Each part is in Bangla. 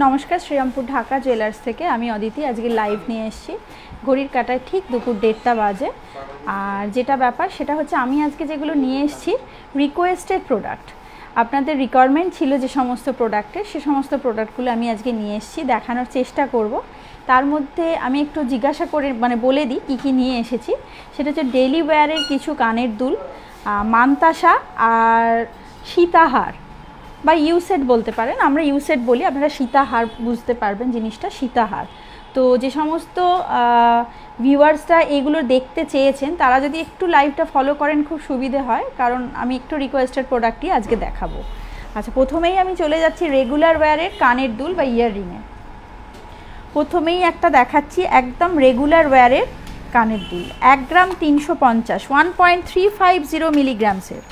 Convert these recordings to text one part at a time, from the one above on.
নমস্কার, শ্রীরামপুর ঢাকা জুয়েলার্স থেকে আমি অদিতি আজকে লাইভ নিয়ে এসেছি। ঘড়ির কাঁটায় ঠিক দুপুর 1:30 বাজে। আর যেটা ব্যাপার সেটা হচ্ছে আমি আজকে যেগুলো নিয়ে এসেছি রিকোয়েস্টেড প্রোডাক্ট, আপনাদের রিকোয়ারমেন্ট ছিল যে সমস্ত প্রোডাক্টের, সে সমস্ত প্রোডাক্টগুলো আমি আজকে নিয়ে এসেছি, দেখানোর চেষ্টা করব। তার মধ্যে আমি একটু জিজ্ঞাসা করে বলে দিই কী কী নিয়ে এসেছি। সেটা হচ্ছে ডেলি ওয়্যারের কিছু কানের দুল, মানতাসা আর সীতাহার বা ইউসেট বলতে পারেন, আমরা ইউসেট বলি, আপনারা সীতাহার বুঝতে পারবেন জিনিসটা, সীতাহার। তো যে সমস্ত ভিউয়ার্সরা এগুলো দেখতে চেয়েছেন তারা যদি একটু লাইভটা ফলো করেন খুব সুবিধে হয়, কারণ আমি একটু রিকোয়েস্টেড প্রোডাক্টই আজকে দেখাবো। আচ্ছা, প্রথমেই আমি চলে যাচ্ছি রেগুলার ওয়্যারের কানের দুল বা ইয়াররিংয়ে। প্রথমেই একটা দেখাচ্ছি একদম রেগুলার ওয়্যারের কানের দুল, 1 গ্রাম 350, 1.350 মিলিগ্রামসের,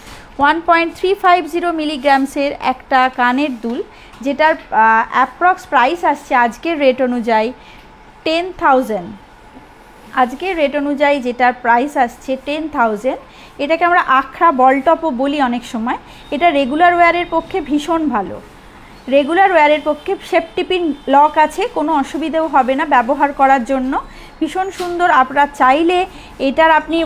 1.350 মিলিগ্রামসের একটা কানের দুল, যেটার অ্যাপ্রক্স প্রাইস আসছে আজকের রেট অনুযায়ী 10,000। আজকের রেট অনুযায়ী যেটার প্রাইস আসছে 10,000। এটাকে আমরা আখড়া বলটপও বলি অনেক সময়। এটা রেগুলার ওয়্যারের পক্ষে ভীষণ ভালো। রেগুলার ওয়্যারের পক্ষে সেফটি পিন লক আছে, কোনো অসুবিধেও হবে না ব্যবহার করার জন্য। ভীষণ সুন্দর, আপনারা চাইলে এটার আপনি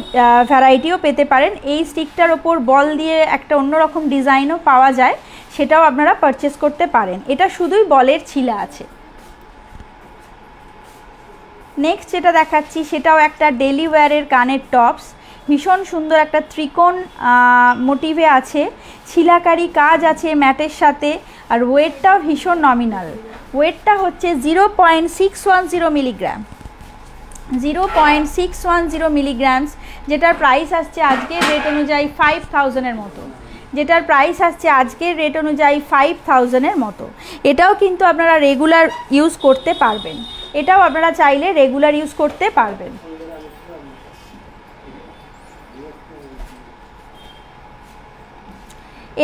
ভ্যারাইটিও পেতে পারেন। এই স্টিকটার ওপর বল দিয়ে একটা অন্যরকম ডিজাইনও পাওয়া যায়, সেটাও আপনারা পারচেস করতে পারেন। এটা শুধুই বলের ছিলা আছে। নেক্সট যেটা দেখাচ্ছি সেটাও একটা ডেলি ওয়্যারের কানের টপস, ভীষণ সুন্দর একটা ত্রিকোণ মোটিভে আছে, ছিলাকারি কাজ আছে ম্যাটের সাথে, আর ওয়েটটাও ভীষণ নমিনাল। ওয়েটটা হচ্ছে 0.610 মিলিগ্রাম, 0.610 মিলিগ্রামস, যেটার প্রাইস আসছে আজকের রেট অনুযায়ী 5,000-এর মতো, যেটার প্রাইস আসছে আজকের রেট অনুযায়ী 5,000-এর মতো। এটাও কিন্তু আপনারা রেগুলার ইউজ করতে পারবেন, এটাও আপনারা চাইলে রেগুলার ইউজ করতে পারবেন।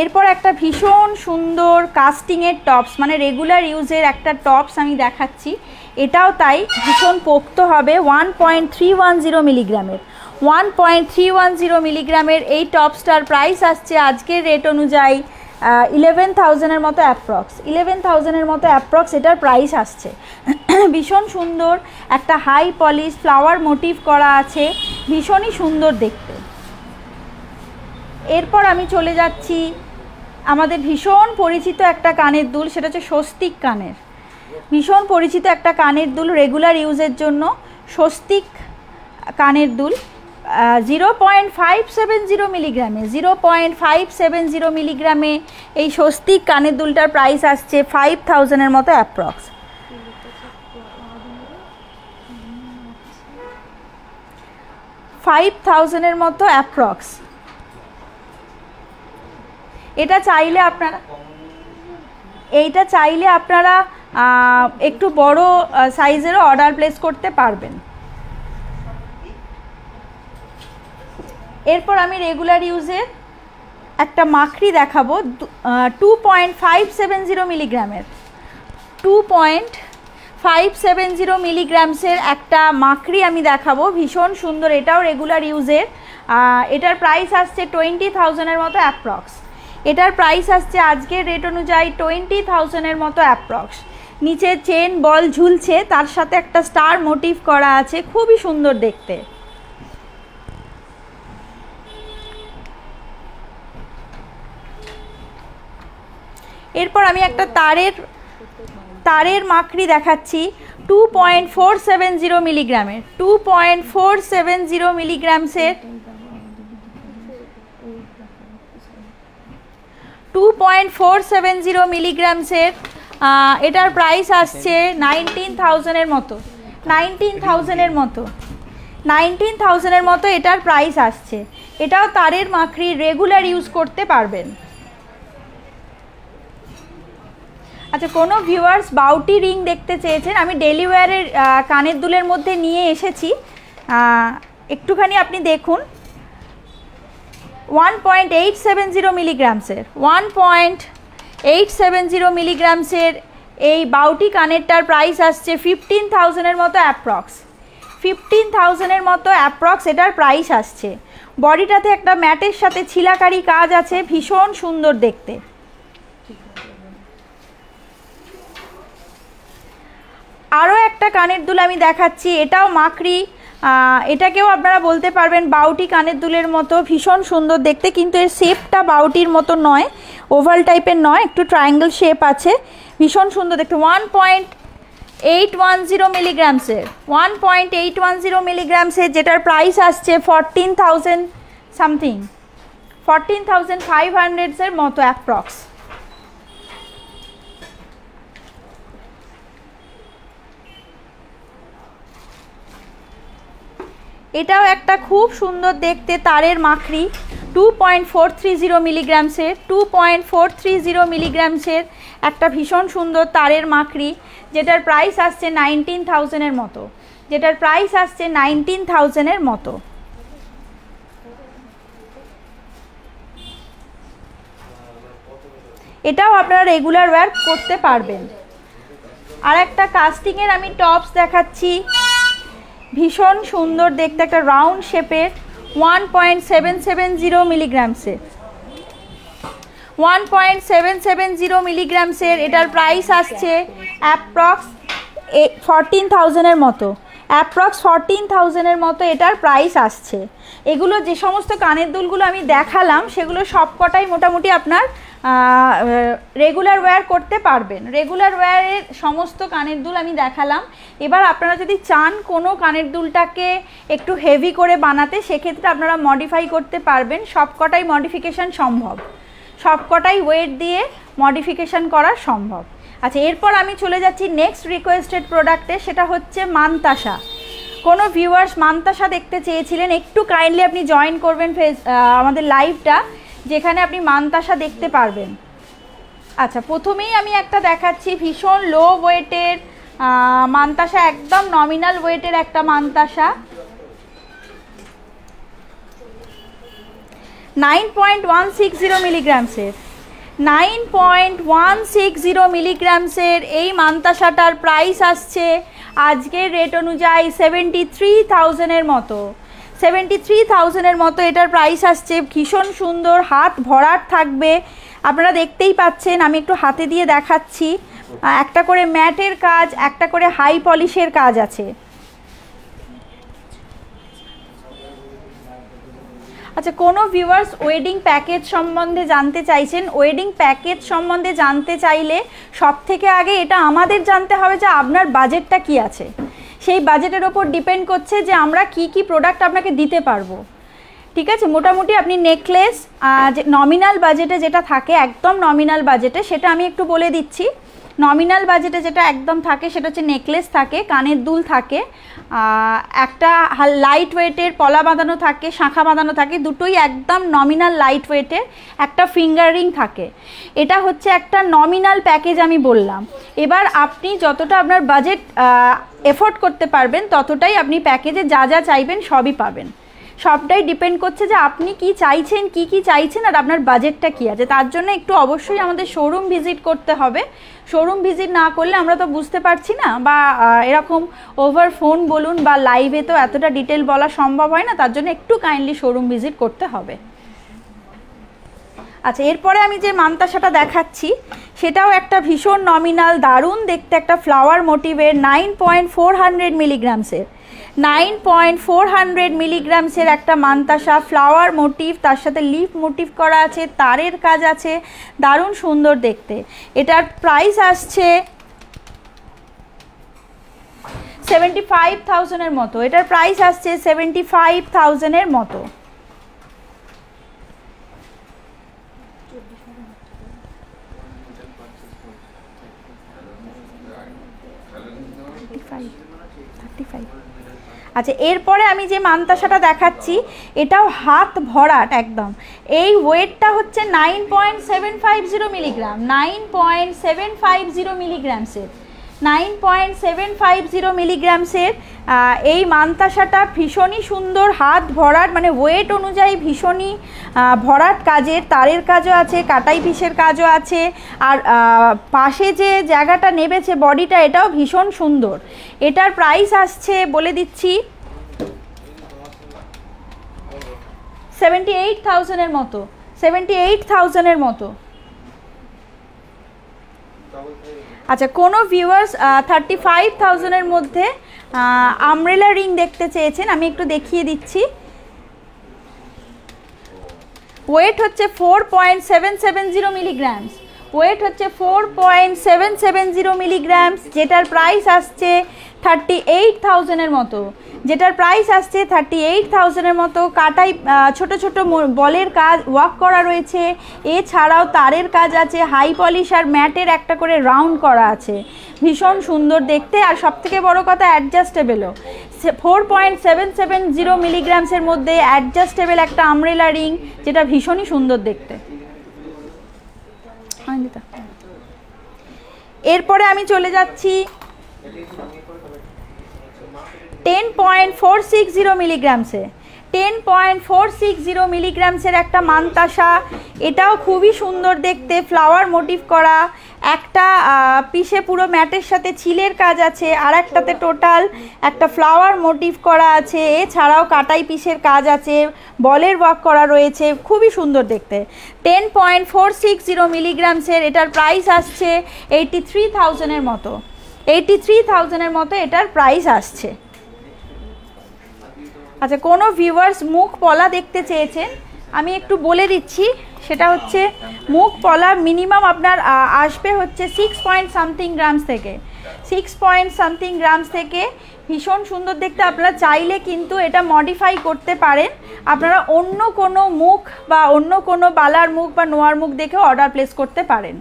এরপর একটা ভীষণ সুন্দর কাস্টিংয়ের টপস, মানে রেগুলার ইউজের একটা টপস আমি দেখাচ্ছি। এটাও তাই ভীষণ পোক্ত হবে, 1.310 মিলিগ্রামের, 1.310 মিলিগ্রামের এই টপসটার প্রাইস আসছে আজকের রেট অনুযায়ী 11,000-এর মতো অ্যাপ্রক্স, 11,000-এর মতো অ্যাপ্রক্স এটার প্রাইস আসছে। ভীষণ সুন্দর একটা হাই পলিশ ফ্লাওয়ার মোটিভ করা আছে, ভীষণই সুন্দর দেখতে। এরপর আমি চলে যাচ্ছি আমাদের ভীষণ পরিচিত একটা কানের দুল, সেটা হচ্ছে স্বস্তিক কানের। ভীষণ পরিচিত একটা কানের দুল রেগুলার ইউজের জন্য, স্বস্তিক কানের দুল, 0.570 মিলিগ্রামে, 0.570 মিলিগ্রামে এই স্বস্তিক কানের দুলটার প্রাইস আসছে 5,000-এর মতো অ্যাপ্রক্স। 5,000-এর মতো অ্যাপ্রক্স। এটা চাইলে আপনারা একটু বড় সাইজেরও অর্ডার প্লেস করতে পারবেন। এরপর আমি রেগুলার ইউজের একটা মাকড়ি দেখাবো, 2.570 মিলিগ্রামের, 2.570 মিলিগ্রামসের একটা মাকড়ি আমি দেখাবো, ভীষণ সুন্দর, এটাও রেগুলার ইউজের। এটার প্রাইস আসছে 20,000-এর মতো অ্যাপ্রক্স। এটার প্রাইস আসছে আজকের রেট অনুযায়ী 20,000-এর মতো অ্যাপ্রক্স। নিচে চেন বল ঝুলছে, তার সাথে একটা স্টার মোটিভ করা আছে, খুবই সুন্দর দেখতে। এরপর আমি একটা তারের মাকড়ি দেখাচ্ছি, 2.470 মিলিগ্রামের, 2.470 মিলিগ্রামসের, 2.470 মিলিগ্রামসের। এটার প্রাইস আসছে 19,000-এর মতো, 19,000-এর মতো, 19,000-এর মতো এটার প্রাইস আসছে। এটাও তারের মাকড়ি, রেগুলার ইউজ করতে পারবেন। আচ্ছা, কোনো ভিউয়ার্স বাউটি রিং দেখতে চেয়েছেন, আমি ডেলি ওয়্যারের কানের দুলের মধ্যে নিয়ে এসেছি, একটুখানি আপনি দেখুন। 1.870 মিলিগ্রামসের, 1.870 মিলিগ্রামসের এই বাউটি কানেরটার প্রাইস আসছে 15,000-এর মতো অ্যাপ্রক্স, 15,000-এর মতো অ্যাপ্রক্স এটার প্রাইস আসছে। বডিটাতে একটা ম্যাটের সাথে ছিলাকারি কাজ আছে, ভীষণ সুন্দর দেখতে। আরও একটা কানের দুল আমি দেখাচ্ছি, এটাও মাকড়ি, এটাকেও আপনারা বলতে পারবেন বাউটি কানের দুলের মতো, ভীষণ সুন্দর দেখতে, কিন্তু এর শেপটা বাউটির মতো নয়, ওভাল টাইপের নয়, একটু ট্রায়াঙ্গেল শেপ আছে, ভীষণ সুন্দর দেখতে। 1.810 মিলিগ্রামসের, 1.810 মিলিগ্রামসের, যেটার প্রাইস আসছে 14,000 সামথিং, 14,500 মতো অ্যাপ্রক্স। এটাও একটা খুব সুন্দর দেখতে তারের মাকড়ি, 2.430 মিলিগ্রামসের, 2.430 মিলিগ্রামসের একটা ভীষণ সুন্দর তারের মাকড়ি, যেটার প্রাইস আসছে 19,000-এর মতো, যেটার প্রাইস আসছে 19,000-এর মতো। এটাও আপনারা রেগুলার ওয়্যার করতে পারবেন। আর একটা কাস্টিংয়ের আমি টপস দেখাচ্ছি, ভীষণ সুন্দর দেখতে, একটা রাউন্ড শেপের, 1.770 মিলিগ্রামসের, 1.770 মিলিগ্রামসের, এটার প্রাইস আসছে অ্যাপ্রক্স 14,000-এর মতো, অ্যাপ্রক্স 14,000-এর মতো এটার প্রাইস আসছে। এগুলো যে সমস্ত কানের দুলগুলো আমি দেখালাম সেগুলো সবকটাই মোটামুটি আপনার রেগুলার ওয়্যার করতে পারবেন। রেগুলার ওয়্যারের সমস্ত কানের দুল আমি দেখালাম। এবার আপনারা যদি চান কোনো কানের দুলটাকে একটু হেভি করে বানাতে, সেক্ষেত্রে আপনারা মডিফাই করতে পারবেন, সবকটাই মডিফিকেশান সম্ভব, সবকটাই ওয়েট দিয়ে মডিফিকেশান করা সম্ভব। আচ্ছা, এরপর আমি চলে যাচ্ছি নেক্সট রিকোয়েস্টেড প্রোডাক্টে, সেটা হচ্ছে মানতাসা। কোনো ভিউয়ার্স মানতাসা দেখতে চেয়েছিলেন, একটু কাইন্ডলি আপনি জয়েন করবেন আমাদের লাইভটা, যেখানে আপনি মানতাসা দেখতে পারবেন। আচ্ছা, প্রথমেই আমি একটা দেখাচ্ছি ভীষণ লো ওয়েটের মানতাসা, একদম নমিনাল ওয়েটের একটা মানতাসা, 9.160 মিলিগ্রামসের, 9.160 মিলিগ্রামসের এই মানতাসাটার প্রাইস আসছে আজকের রেট অনুযায়ী 73,000-এর মতো, 73,000-এর মতো এটার প্রাইস আসছে। ভীষণ সুন্দর, হাত ভরাট থাকবে, আপনারা দেখতেই পাচ্ছেন, আমি একটু হাতে দিয়ে দেখাচ্ছি, একটা করে ম্যাটের কাজ, একটা করে হাই পলিশের কাজ আছে। আচ্ছা, কোনো ভিউয়ার্স ওয়েডিং প্যাকেজ সম্বন্ধে জানতে চাইছেন, ওয়েডিং প্যাকেজ সম্বন্ধে জানতে চাইলে সবথেকে আগে এটা আমাদের জানতে হবে যে আপনার বাজেটটা কি আছে, সেই বাজেটের ওপর ডিপেন্ড করছে যে আমরা কি কি প্রোডাক্ট আপনাকে দিতে পারবো। ঠিক আছে, মোটামুটি আপনি নেকলেস যে নমিনাল বাজেটে যেটা থাকে, একদম নমিনাল বাজেটে, সেটা আমি একটু বলে দিচ্ছি। নমিনাল বাজেটে যেটা একদম থাকে সেটা হচ্ছে নেকলেস থাকে, কানের দুল থাকে, একটা লাইট ওয়েটের পলা বাঁধানো থাকে, শাঁখা বাঁধানো থাকে, দুটোই একদম নমিনাল লাইট ওয়েটের, একটা ফিঙ্গার রিং থাকে। এটা হচ্ছে একটা নমিনাল প্যাকেজ আমি বললাম। এবার আপনি যতটা আপনার বাজেট এফোর্ড করতে পারবেন ততটাই আপনি প্যাকেজে যা যা চাইবেন সবই পাবেন। সবটাই ডিপেন্ড করছে যে আপনি কি চাইছেন, কি চাইছেন, আর আপনার বাজেটটা কি আছে। তার জন্য একটু অবশ্যই আমাদের শোরুম ভিজিট করতে হবে। শোরুম ভিজিট না করলে আমরা তো বুঝতে পারছি না, বা এরকম ওভার ফোন বলুন বা লাইভে তো এতটা ডিটেল বলা সম্ভব হয় না, তার জন্য একটু কাইন্ডলি শোরুম ভিজিট করতে হবে। আচ্ছা, এরপরে আমি যে মানতাসাটা দেখাচ্ছি সেটাও একটা ভীষণ নমিনাল, দারুণ দেখতে, একটা ফ্লাওয়ার মোটিভের, 9.400 মিলিগ্রামসের, 9.400 মিলিগ্রামসের একটা মানতাসা, ফ্লাওয়ার মোটিভ, তার সাথে লিফ মোটিভ করা আছে, তারের কাজ আছে, দারুণ সুন্দর দেখতে। এটার প্রাইস আসছে 75,000-এর মতো, এটার প্রাইস আসছে 75,000-এর মতো। আচ্ছা, এরপরে আমি যে মানতাসাটা দেখাচ্ছি এটাও হাত ভরাট একদম। এই ওয়েটটা হচ্ছে 9.750 মিলিগ্রাম, 9.750 মিলিগ্রামসের, 9.750 মিলিগ্রামসের এই মানতাসাটা ভীষণই সুন্দর, হাত ভরাট, মানে ওয়েট অনুযায়ী ভীষণই ভরাট কাজের, তারের কাজও আছে, কাটাই পিসের কাজও আছে, আর পাশে যে জায়গাটা নেবেছে বডিটা, এটাও ভীষণ সুন্দর। এটার প্রাইস আসছে বলে দিচ্ছি 78,000-এর মতো, 78,000-এর মতো, আচ্ছা, কোনো ভিউয়ার্স 35,000-এর মধ্যে আমব্রেলা রিং দেখতে চেয়েছেন, আমি একটু দেখিয়ে দিচ্ছি। ওয়েট হচ্ছে 4.770 মিলিগ্রামস, ওয়েট হচ্ছে 4.770 মিলিগ্রামস, যেটার প্রাইস আসছে 38,000-এর মতো, যেটার প্রাইস আসছে 38,000-এর মতো। কাটাই ছোট ছোট বলের কাজ ওয়ার্ক করা রয়েছে, এছাড়াও তারের কাজ আছে, হাই পলিশ আর ম্যাটের একটা করে রাউন্ড করা আছে, ভীষণ সুন্দর দেখতে। আর সবথেকে বড় কথা অ্যাডজাস্টেবলও, 4.770 মিলিগ্রামসের মধ্যে অ্যাডজাস্টেবল একটা আমব্রেলা রিং, যেটা ভীষণই সুন্দর দেখতে। এরপরে আমি চলে যাচ্ছি 10.460 মিলিগ্রামসে, 10.460 মিলিগ্রামসের একটা মানতাসা, এটাও খুবই সুন্দর দেখতে, ফ্লাওয়ার মোটিভ করা, একটা পিসে পুরো ম্যাটের সাথে ছিলের কাজ আছে, আর একটাতে টোটাল একটা ফ্লাওয়ার মোটিভ করা আছে, এছাড়াও কাটাই পিসের কাজ আছে, বলের ওয়ার্ক করা রয়েছে, খুবই সুন্দর দেখতে। 10.460 মিলিগ্রামসের এটার প্রাইস আসছে 83,000-এর মতো, 83,000-এর মতো এটার প্রাইস আসছে। আচ্ছা, কোনো ভিউয়ার্স মুখ পলা দেখতে চেয়েছেন, আমি একটু বলে দিচ্ছি, সেটা হচ্ছে মুখ পলা মিনিমাম আপনার আসবে হচ্ছে 6.something গ্রামস থেকে, 6.something গ্রামস থেকে, ভীষণ সুন্দর দেখতে। আপনারা চাইলে কিন্তু এটা মডিফাই করতে পারেন, আপনারা অন্য কোনো মুখ বা অন্য কোনো বালার মুখ বা নোয়ার মুখ দেখে অর্ডার প্লেস করতে পারেন।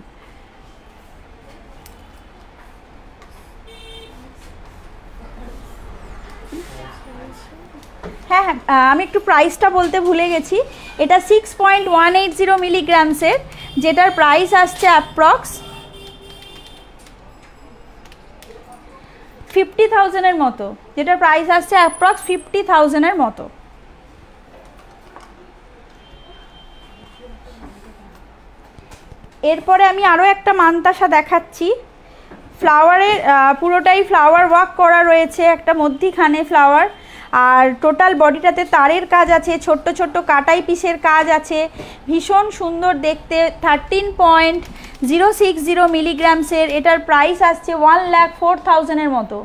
হ্যাঁ হ্যাঁ, আমি একটু প্রাইসটা বলতে ভুলে গেছি, এটা 6.180 মিলিগ্রামসের, যেটার প্রাইস আসছে অ্যাপ্রক্স 50,000-এর মতো, যেটার প্রাইস আসছে অ্যাপ্রক্স 50,000-এর মতো। এরপরে আমি আরও একটা মানতাসা দেখাচ্ছি, ফ্লাওয়ারের পুরোটাই ফ্লাওয়ার ওয়ার্ক করা রয়েছে, একটা মধ্যিখানে ফ্লাওয়ার, আর টোটাল বডিটাতে তারের কাজ আছে, ছোট্ট ছোট্ট কাটাই পিসের কাজ আছে, ভীষণ সুন্দর দেখতে। 13.060 মিলিগ্রামসের, এটার প্রাইস আসছে 1,04,000-এর মতো,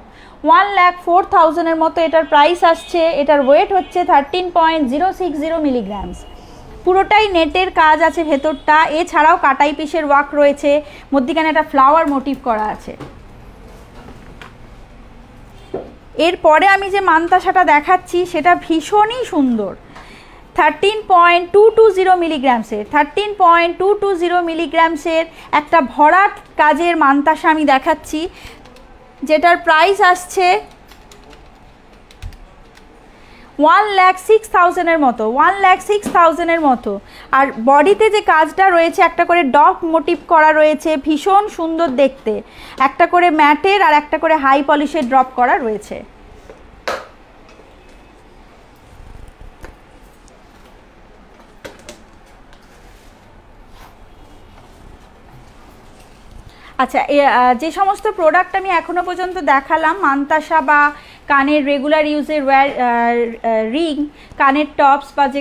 1,04,000-এর মতো এটার প্রাইস আসছে। এটার ওয়েট হচ্ছে 13.060 মিলিগ্রামস, পুরোটাই নেটের কাজ আছে ভেতরটা, এছাড়াও কাটাই পিসের ওয়ার্ক রয়েছে, মধ্যিখানে একটা ফ্লাওয়ার মোটিভ করা আছে। এরপরে আমি যে মানতাসাটা দেখাচ্ছি সেটা ভীষণই সুন্দর, 13.220 মিলিগ্রামসের, 13.220 মিলিগ্রামসের একটা ভরাট কাজের মানতাসা আমি দেখাচ্ছি, যেটার প্রাইস আসছে 1,06,000-এর মতো, 1,06,000-এর মতো। আর বডিতে যে কাজটা রয়েছে, একটা করে ডগ মোটিভ করা রয়েছে, ভীষণ সুন্দর দেখতে, একটা করে ম্যাটের আর একটা করে হাই পলিশের ড্রপ করা রয়েছে। আচ্ছা, যে সমস্ত প্রোডাক্ট আমি এখনো পর্যন্ত দেখালাম, মানতাসা বা কানের রেগুলার ইউজের রিং, কানের টপস বা যে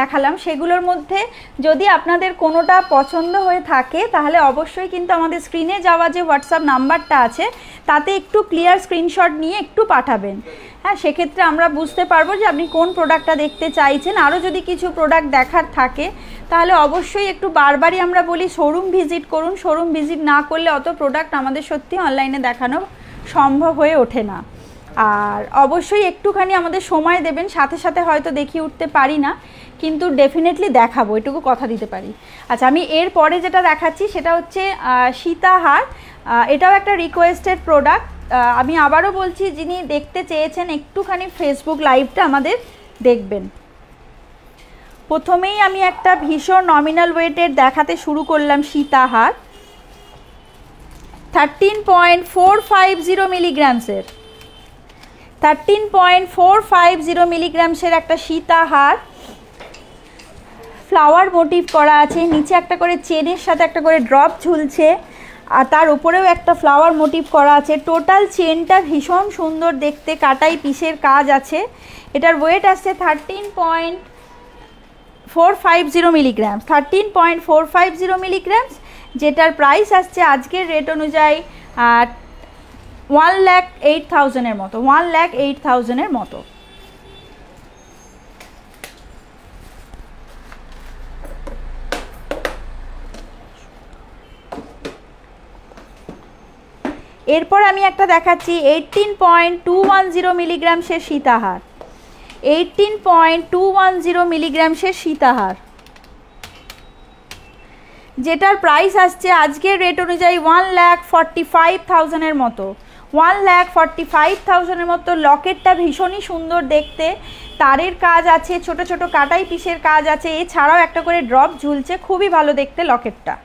দেখালাম, সেগুলোর মধ্যে যদি আপনাদের কোনোটা পছন্দ হয়ে থাকে তাহলে অবশ্যই কিন্তু আমাদের স্ক্রিনে যাওয়া যে হোয়াটসঅ্যাপ নাম্বারটা আছে তাতে একটু ক্লিয়ার স্ক্রিনশট নিয়ে একটু পাঠাবেন। হ্যাঁ, সেক্ষেত্রে আমরা বুঝতে পারবো যে আপনি কোন প্রোডাক্টটা দেখতে চাইছেন। আরও যদি কিছু প্রোডাক্ট দেখার থাকে তাহলে অবশ্যই একটু বারবারই আমরা বলি শোরুম ভিজিট করুন, শোরুম ভিজিট না করলে অত প্রোডাক্ট আমাদের সত্যি অনলাইনে দেখানো সম্ভব হয়ে ওঠে না। আর অবশ্যই একটুখানি আমাদের সময় দেবেন, সাথে সাথে হয়তো দেখিয়ে উঠতে পারি না, কিন্তু ডেফিনেটলি দেখাবো, এটুকু কথা দিতে পারি। আচ্ছা, আমি এরপরে যেটা দেখাচ্ছি সেটা হচ্ছে সীতাহার, এটাও একটা রিকোয়েস্টেড প্রোডাক্ট। আমি আবারও বলছি, যিনি দেখতে চেয়েছেন একটুখানি ফেসবুক লাইভটা আমাদের দেখবেন। প্রথমেই আমি একটা ভীষণ নমিনাল ওয়েটের দেখাতে শুরু করলাম সীতাহার, 13.450 মিলিগ্রামসের, 13.450 মিলিগ্রামসের একটা সীতাহার, ফ্লাওয়ার মোটিভ করা আছে, নিচে একটা করে চেনের সাথে একটা করে ড্রপ ঝুলছে, আর তার উপরেও একটা ফ্লাওয়ার মোটিভ করা আছে। টোটাল চেনটা ভীষণ সুন্দর দেখতে, কাটাই পিসের কাজ আছে। এটার ওয়েট আসছে 13.450 মিলিগ্রামস, 13.450 মিলিগ্রামস। যেটার প্রাইস আসছে আজকের রেট অনুযায়ী 1,08,000 মতো, 1,08,000 মতো। এরপর আমি একটা দেখাচ্ছি 18.210 মিলিগ্রামসের সীতাহার, 18.210 মিলিগ্রামসের সীতাহার, যেটার প্রাইস আসছে আজকের রেট অনুযায়ী 1,45,000 মতো, 1,45,000 মতো। লকেটটা ভীষণই সুন্দর দেখতে, তারের কাজ আছে, ছোট ছোট কাটাই পিসের কাজ আছে, এছাড়াও একটা করে ড্রপ ঝুলছে, খুবই ভালো দেখতে লকেটটা।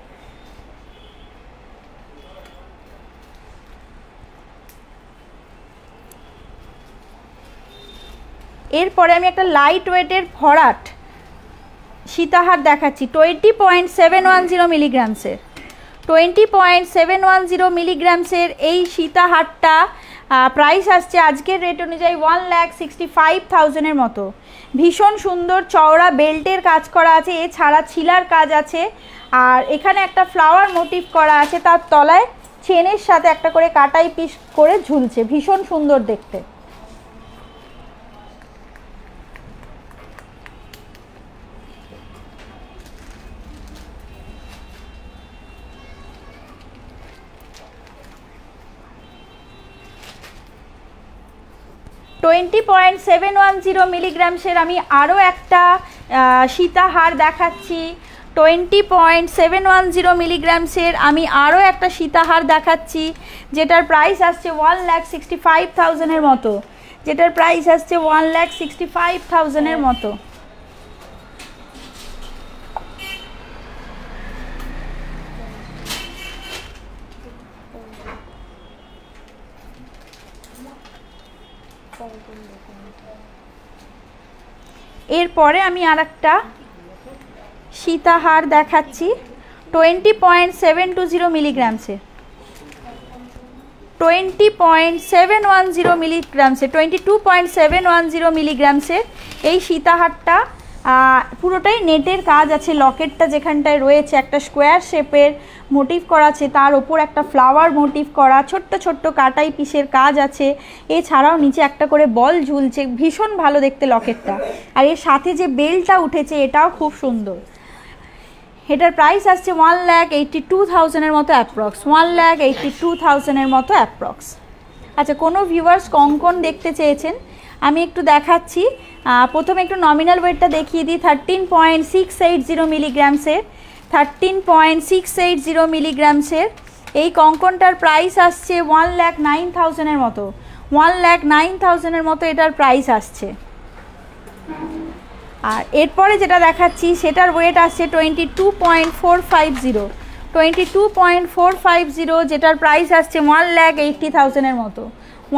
এরপরে আমি একটা লাইট ওয়েটের ভরাট সীতাহার দেখাচ্ছি 20.710 মিলিগ্রামসের, 20.710 মিলিগ্রামসের এই সীতাহারটা প্রাইস আসছে আজকের রেট অনুযায়ী 1,65,000 মতো। ভীষণ সুন্দর চওড়া বেল্টের কাজ করা আছে, এছাড়া ছিলার কাজ আছে, আর এখানে একটা ফ্লাওয়ার মোটিভ করা আছে, তার তলায় চেনের সাথে একটা করে কাটাই পিস করে ঝুলছে, ভীষণ সুন্দর দেখতে। টোয়েন্টি 20.710 মিলিগ্রামসের আমি আরও একটা সীতাহার দেখাচ্ছি, 20.710 মিলিগ্রামসের আমি আরও একটা সীতাহার দেখাচ্ছি, যেটার প্রাইস আসছে 1,65,000 মতো, যেটার প্রাইস আসছে 1,65,000 মতো। এরপরে আমি আর একটা সীতাহার দেখাচ্ছি 20.720 মিলিগ্রামসের, 20.710 মিলিগ্রামসের, 22.710 মিলিগ্রামসের এই সীতাহারটা পুরোটাই নেটের কাজ আছে। লকেটটা যেখানটায় রয়েছে একটা স্কোয়ার শেপের মোটিভ করা আছে, তার ওপর একটা ফ্লাওয়ার মোটিভ করা, ছোট্ট ছোট্ট কাটাই পিসের কাজ আছে, এছাড়াও নিচে একটা করে বল ঝুলছে, ভীষণ ভালো দেখতে লকেটটা। আর এর সাথে যে বেলটা উঠেছে এটাও খুব সুন্দর। এটার প্রাইস আসছে 1,82,000 মতো অ্যাপ্রক্স, 1,82,000 মতো অ্যাপ্রক্স। আচ্ছা, কোনো ভিউয়ার্স কঙ্কন দেখতে চেয়েছেন, আমি একটু দেখাচ্ছি। প্রথমে একটু নমিনাল ওয়েটটা দেখিয়ে দিই, 13.680 মিলিগ্রামসের, 13.680 মিলিগ্রামসের এই কঙ্কনটার প্রাইস আসছে 1,09,000 মতো, 1,09,000 মতো এটার প্রাইস আসছে। আর এরপরে যেটা দেখাচ্ছি সেটার ওয়েট আসছে 22.450, 22.450, যেটার প্রাইস আসছে 1,80,000 মতো,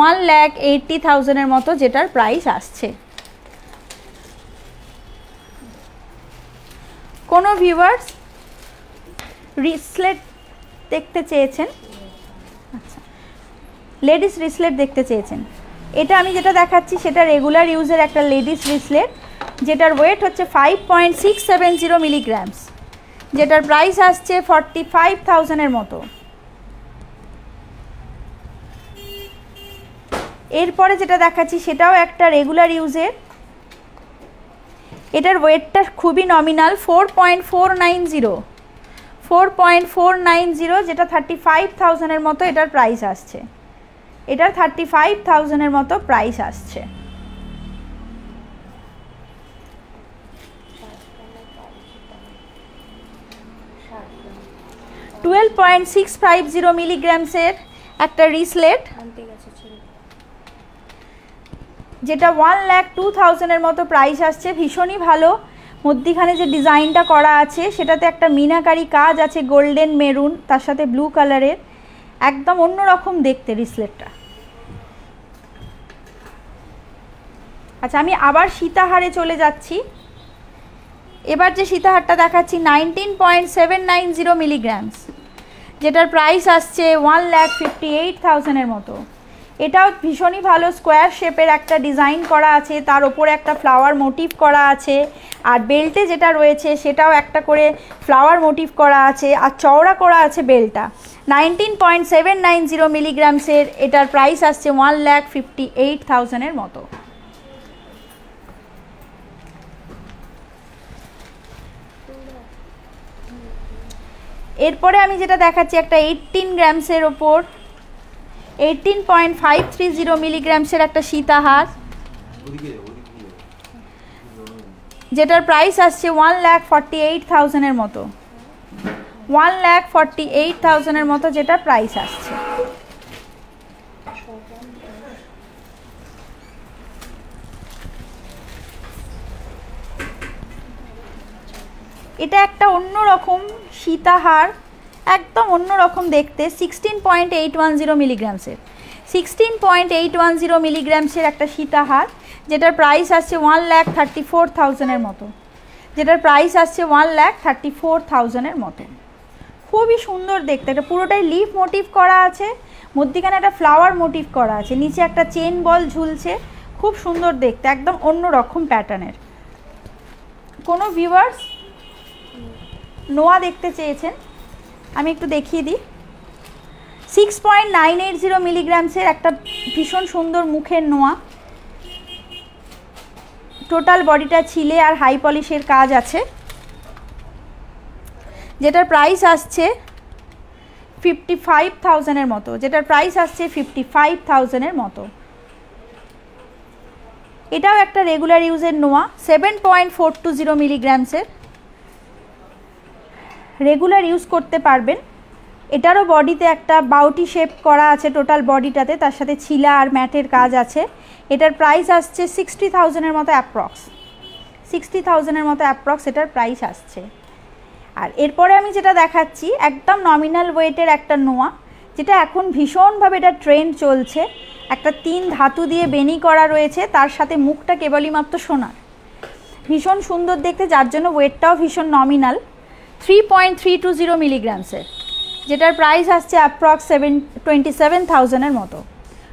1,80,000 মতো যেটার প্রাইস আসছে। কোনো ভিউয়ার্স রিসলেট দেখতে চেয়েছেন, আচ্ছা লেডিস রিসলেট দেখতে চেয়েছেন, এটা আমি যেটা দেখাচ্ছি সেটা রেগুলার ইউজের একটা লেডিস রিসলেট, যেটার ওয়েট হচ্ছে 5.670 মিলিগ্রামস, যেটার প্রাইস আসছে 45,000 মতো। এরপরে যেটা দেখাচ্ছি সেটাও একটা রেগুলার ইউজের, এটার ওয়েটটা খুবই নমিনাল, 4.490, 4.490, যেটা 35,000 মতো এটার প্রাইস আসছে, এটার 35,000 মতো প্রাইস আসছে। টুয়েলভ 12.650 মিলিগ্রামসের একটা রিসলেট, যেটা 1,02,000 মতো প্রাইস আসছে, ভীষণই ভালো। মধ্যিখানে যে ডিজাইনটা করা আছে সেটাতে একটা মিনাকারি কাজ আছে, গোল্ডেন মেরুন তার সাথে ব্লু কালারের, একদম অন্যরকম দেখতে রিসলেটটা। আচ্ছা, আমি আবার সীতাহারে চলে যাচ্ছি। এবার যে সীতাহারটা দেখাচ্ছি 19.790 মিলিগ্রামস, যেটার প্রাইস আসছে 1,58,000 মতো। এটাও ভীষণই ভালো, স্কোয়ার শেপের একটা ডিজাইন করা আছে, তার ওপরে একটা ফ্লাওয়ার মোটিভ করা আছে, আর বেল্টে যেটা রয়েছে সেটাও একটা করে ফ্লাওয়ার মোটিভ করা আছে, আর চওড়া করা আছে বেল্টটা। 19.790 মিলিগ্রামসের, এটার প্রাইস আসছে 1,58,000 মতো। এরপরে আমি যেটা দেখাচ্ছি একটা 18 গ্রামসের ওপর 18.530 মিলিগ্রামসের একটা সীতাহার, যেটার প্রাইস আসছে 1,48,000 মতো। 1,48,000 মতো যেটা প্রাইস আসছে। এটা একটা অন্যরকম সীতাহার, একদম অন্যরকম দেখতে, 16.810 মিলিগ্রামসের। 16.810 মিলিগ্রামসের একটা সীতাহার, যেটার প্রাইস আসছে 1,34,000 মতো। যেটার প্রাইস আসছে 1,34,000 মতো। খুবই সুন্দর দেখতে, এটা পুরোটাই লিফ মোটিভ করা আছে, মধ্যিখানে একটা ফ্লাওয়ার মোটিভ করা আছে, নিচে একটা চেন বল ঝুলছে, খুব সুন্দর দেখতে, একদম অন্য রকম প্যাটার্নের। কোনো ভিউয়ার্স নোয়া দেখতে চেয়েছেন, আমি একটু দেখিয়ে দিই। 6.980 মিলিগ্রামসের একটা ভীষণ সুন্দর মুখের নোয়া, টোটাল বডিটা ছিলে আর হাই পলিশের কাজ আছে, যেটার প্রাইস আসছে 55,000 মতো। যেটার প্রাইস আসছে 55,000 মতো। এটাও একটা রেগুলার ইউজের নোয়া, 7.420 মিলিগ্রামসের, রেগুলার ইউজ করতে পারবেন। এটারও বডিতে একটা বাউটি শেপ করা আছে টোটাল বডিটাতে, তার সাথে ছিলা আর ম্যাটের কাজ আছে। এটার প্রাইস আসছে 60,000 মতো অ্যাপ্রক্স। 60,000 মতো অ্যাপ্রক্স এটার প্রাইস আসছে। আর এরপরে আমি যেটা দেখাচ্ছি একদম নমিনাল ওয়েটের একটা নোয়া, যেটা এখন ভীষণভাবে এটা ট্রেন্ড চলছে। একটা 3 ধাতু দিয়ে বেনি করা রয়েছে, তার সাথে মুখটা কেবলই মাত্র সোনার, ভীষণ সুন্দর দেখতে, যার জন্য ওয়েটটাও ভীষণ নমিনাল। 3.320 মিলিগ্রামসের, যেটার প্রাইস আসছে অ্যাপ্রক্স 27,000 মতো।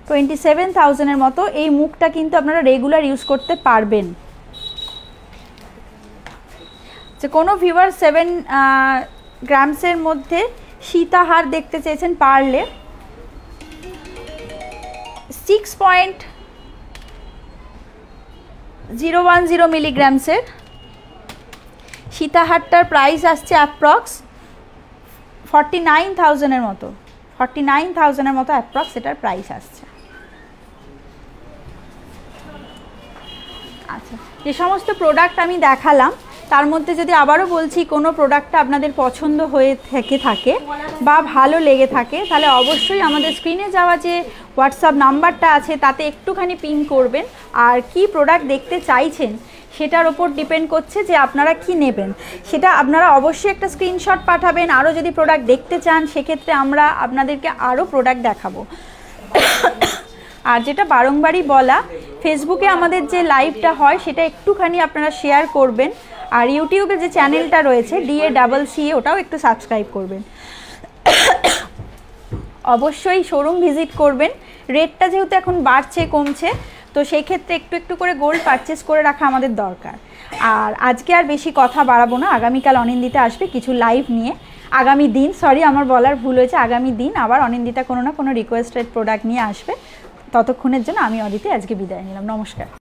27,000 মতো। এই মুখটা কিন্তু আপনারা রেগুলার ইউজ করতে পারবেন। যে কোনো ভিউয়ার 7 গ্রামসের মধ্যে সীতাহার দেখতে চেয়েছেন পারলে, 6.010 মিলিগ্রামসের সীতাহারটার প্রাইস আসছে অ্যাপ্রক্স 49,000 মতো। 49,000 মতো অ্যাপ্রক্স এটার প্রাইস আসছে। আচ্ছা, যে সমস্ত প্রোডাক্ট আমি দেখালাম তার মধ্যে যদি আবারও বলছি কোনো প্রোডাক্টটা আপনাদের পছন্দ হয়ে থাকে বা ভালো লেগে থাকে, তাহলে অবশ্যই আমাদের স্ক্রিনে যাওয়া যে হোয়াটসঅ্যাপ নাম্বারটা আছে তাতে একটুখানি পিং করবেন। আর কি প্রোডাক্ট দেখতে চাইছেন সেটার ওপর ডিপেন্ড করছে যে আপনারা কি নেবেন, সেটা আপনারা অবশ্যই একটা স্ক্রিনশট পাঠাবেন। আরও যদি প্রোডাক্ট দেখতে চান সেক্ষেত্রে আমরা আপনাদেরকে আরও প্রোডাক্ট দেখাবো। আর যেটা বারংবারই বলা, ফেসবুকে আমাদের যে লাইভটা হয় সেটা একটুখানি আপনারা শেয়ার করবেন। আর ইউটিউবে যে চ্যানেলটা রয়েছে DACCA, ওটাও একটু সাবস্ক্রাইব করবেন। অবশ্যই শোরুম ভিজিট করবেন। রেটটা যেহেতু এখন বাড়ছে কমছে, তো সেই ক্ষেত্রে একটু একটু করে গোল্ড পারচেস করে রাখা আমাদের দরকার। আর আজকে আর বেশি কথা বাড়াবো না, আগামীকাল অনিন্দিতা আসবে কিছু লাইভ নিয়ে। আগামী দিন, সরি আমার বলার ভুল হয়েছে, আগামী দিন আবার অনিন্দিতা কোনো না কোনো রিকোয়েস্টেড প্রোডাক্ট নিয়ে আসবে। ততক্ষণের জন্য আমি অদিতি আজকে বিদায় নিলাম। নমস্কার।